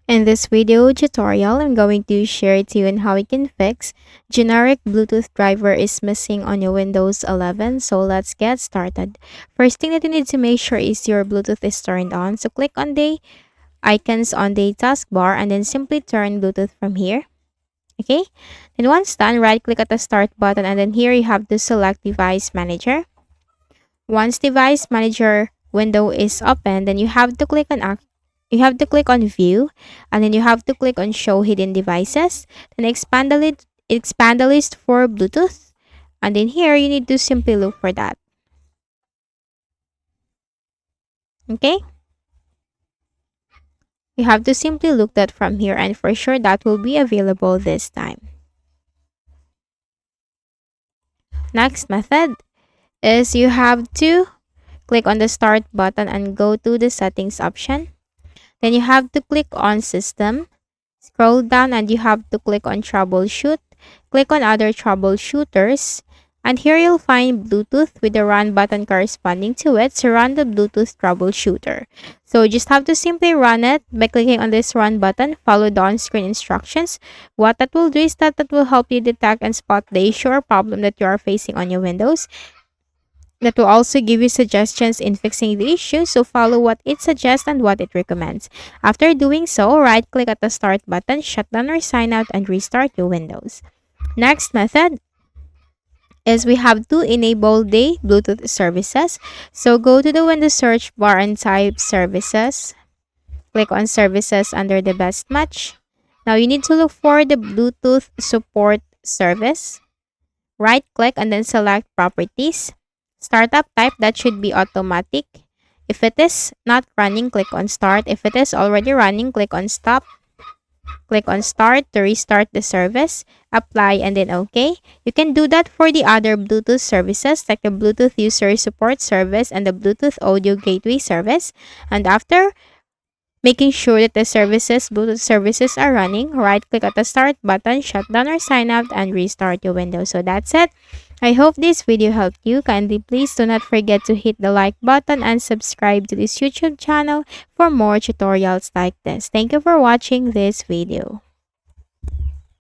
In this video tutorial, I'm going to share to you on how you can fix generic Bluetooth driver is missing on your Windows 11. So let's get started. First thing that you need to make sure is your Bluetooth is turned on. So click on the icons on the taskbar and then simply turn Bluetooth from here. Okay. Then once done, right click at the start button and then here you have to select device manager. Once device manager window is open, then you have to click on view and then you have to click on show hidden devices. Then expand the list for Bluetooth. And then here you need to simply look for that. Okay? You have to simply look that from here and for sure that will be available this time. Next method is you have to click on the start button and go to the settings option. Then you have to click on system, scroll down and you have to click on troubleshoot, click on other troubleshooters, and here you'll find Bluetooth with the run button corresponding to it. So run the Bluetooth troubleshooter. So you just have to simply run it by clicking on this run button, follow the on-screen instructions. What that will do is that will help you detect and spot the issue or problem that you are facing on your Windows. That will also give you suggestions in fixing the issue, so follow what it suggests and what it recommends. After doing so, right-click at the Start button, shut down or sign out, and restart your Windows. Next method is we have to enable the Bluetooth services. So go to the Windows search bar and type services. Click on services under the best match. Now you need to look for the Bluetooth support service. Right-click and then select properties. Startup type, that should be automatic. If it is not running, click on start. If it is already running, click on stop. Click on start to restart the service. Apply and then OK. You can do that for the other Bluetooth services like the Bluetooth user support service and the Bluetooth audio gateway service. And after making sure that the Bluetooth services are running, right-click at the start button, shut down or sign out, and restart your Windows. So that's it. I hope this video helped you. Kindly please do not forget to hit the like button and subscribe to this YouTube channel for more tutorials like this. Thank you for watching this video.